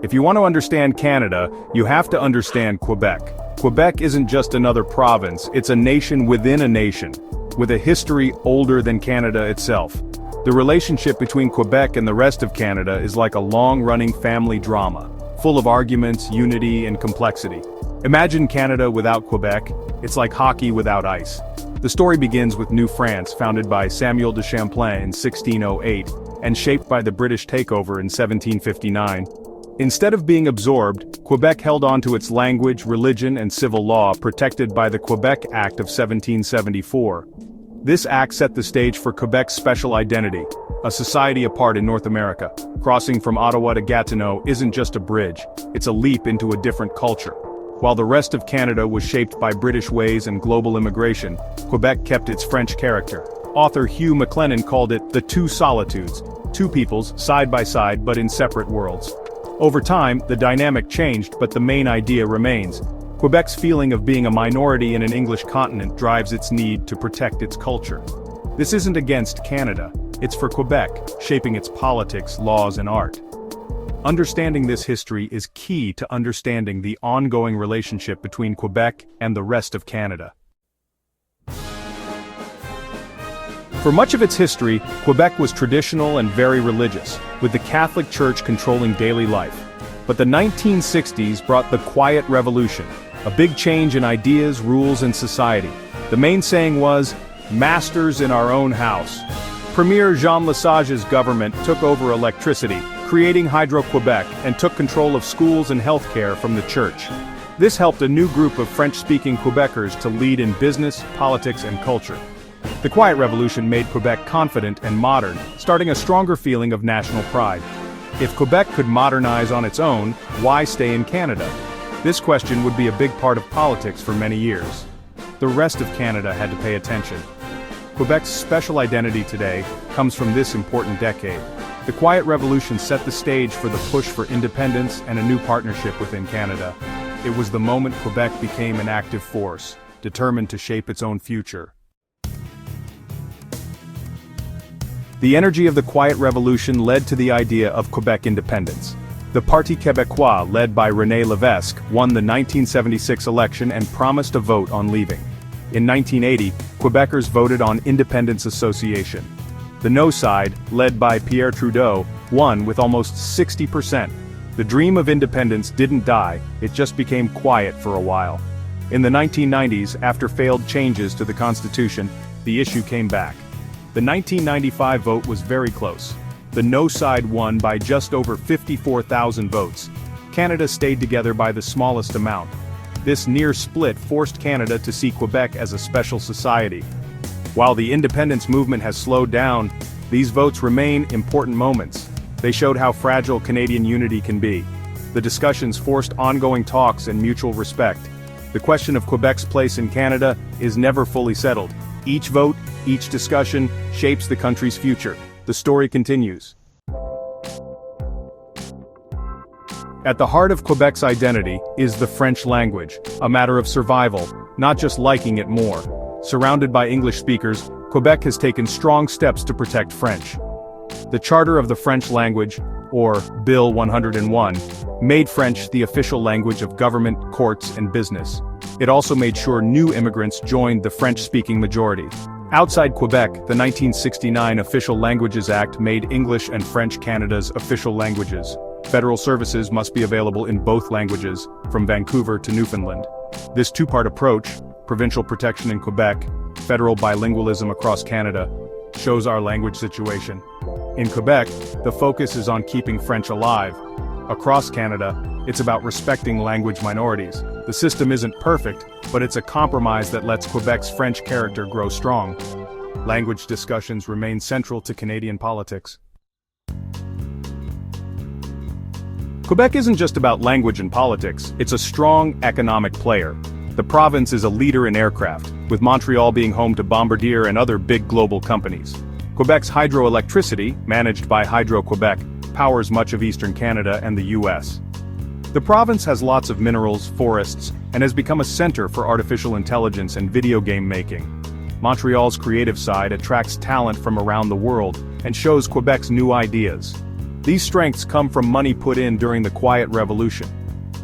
If you want to understand Canada, you have to understand Quebec. Quebec isn't just another province, it's a nation within a nation, with a history older than Canada itself. The relationship between Quebec and the rest of Canada is like a long-running family drama, full of arguments, unity, and complexity. Imagine Canada without Quebec, it's like hockey without ice. The story begins with New France, founded by Samuel de Champlain in 1608, and shaped by the British takeover in 1759. Instead of being absorbed, Quebec held on to its language, religion, and civil law protected by the Quebec Act of 1774. This act set the stage for Quebec's special identity, a society apart in North America. Crossing from Ottawa to Gatineau isn't just a bridge, it's a leap into a different culture. While the rest of Canada was shaped by British ways and global immigration, Quebec kept its French character. Author Hugh MacLennan called it the two solitudes, two peoples side by side but in separate worlds. Over time, the dynamic changed, but the main idea remains. Quebec's feeling of being a minority in an English continent drives its need to protect its culture. This isn't against Canada, it's for Quebec, shaping its politics, laws, and art. Understanding this history is key to understanding the ongoing relationship between Quebec and the rest of Canada. For much of its history, Quebec was traditional and very religious, with the Catholic Church controlling daily life. But the 1960s brought the Quiet Revolution, a big change in ideas, rules, and society. The main saying was, "Masters in our own house." Premier Jean Lesage's government took over electricity, creating Hydro-Quebec, and took control of schools and healthcare from the church. This helped a new group of French-speaking Quebecers to lead in business, politics, and culture. The Quiet Revolution made Quebec confident and modern, starting a stronger feeling of national pride. If Quebec could modernize on its own, why stay in Canada? This question would be a big part of politics for many years. The rest of Canada had to pay attention. Quebec's special identity today comes from this important decade. The Quiet Revolution set the stage for the push for independence and a new partnership within Canada. It was the moment Quebec became an active force, determined to shape its own future. The energy of the Quiet Revolution led to the idea of Quebec independence. The Parti Québécois, led by René Lévesque, won the 1976 election and promised a vote on leaving. In 1980, Quebecers voted on Independence Association. The No side, led by Pierre Trudeau, won with almost 60%. The dream of independence didn't die, it just became quiet for a while. In the 1990s, after failed changes to the Constitution, the issue came back. The 1995 vote was very close. The No side won by just over 54,000 votes. Canada stayed together by the smallest amount. This near split forced Canada to see Quebec as a special society. While the independence movement has slowed down, these votes remain important moments. They showed how fragile Canadian unity can be. The discussions forced ongoing talks and mutual respect. The question of Quebec's place in Canada is never fully settled. Each vote, each discussion, shapes the country's future. The story continues. At the heart of Quebec's identity is the French language, a matter of survival, not just liking it more. Surrounded by English speakers, Quebec has taken strong steps to protect French. The Charter of the French Language, or Bill 101, made French the official language of government, courts, and business. It also made sure new immigrants joined the French-speaking majority. Outside Quebec, the 1969 Official Languages Act made English and French Canada's official languages. Federal services must be available in both languages, from Vancouver to Newfoundland. This two-part approach, provincial protection in Quebec, federal bilingualism across Canada, shows our language situation. In Quebec, the focus is on keeping French alive. Across Canada, it's about respecting language minorities. The system isn't perfect, but it's a compromise that lets Quebec's French character grow strong. Language discussions remain central to Canadian politics. Quebec isn't just about language and politics, it's a strong economic player. The province is a leader in aircraft, with Montreal being home to Bombardier and other big global companies. Quebec's hydroelectricity, managed by Hydro-Quebec, powers much of eastern Canada and the US. The province has lots of minerals, forests, and has become a center for artificial intelligence and video game making. Montreal's creative side attracts talent from around the world and shows Quebec's new ideas. These strengths come from money put in during the Quiet Revolution.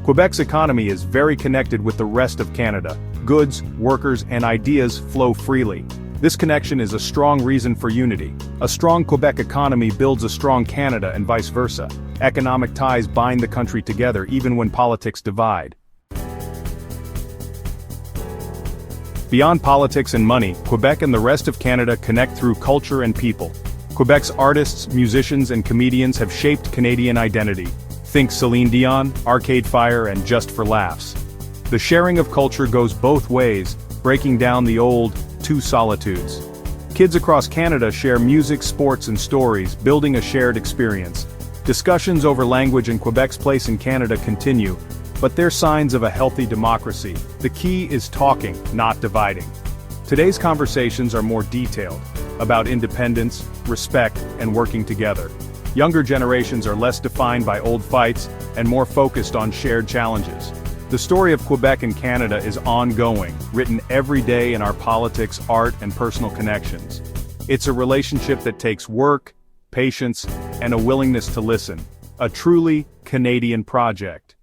Quebec's economy is very connected with the rest of Canada. Goods, workers, and ideas flow freely. This connection is a strong reason for unity. A strong Quebec economy builds a strong Canada and vice versa. Economic ties bind the country together even when politics divide. Beyond politics and money, Quebec and the rest of Canada connect through culture and people. Quebec's artists, musicians, and comedians have shaped Canadian identity. Think Celine Dion, Arcade Fire, and Just for Laughs. The sharing of culture goes both ways, breaking down the old two solitudes. Kids across Canada share music, sports, and stories, building a shared experience. Discussions over language and Quebec's place in Canada continue, but they're signs of a healthy democracy. The key is talking, not dividing. Today's conversations are more detailed, about independence, respect, and working together. Younger generations are less defined by old fights and more focused on shared challenges. The story of Quebec and Canada is ongoing, written every day in our politics, art, and personal connections. It's a relationship that takes work, patience, and a willingness to listen. A truly Canadian project.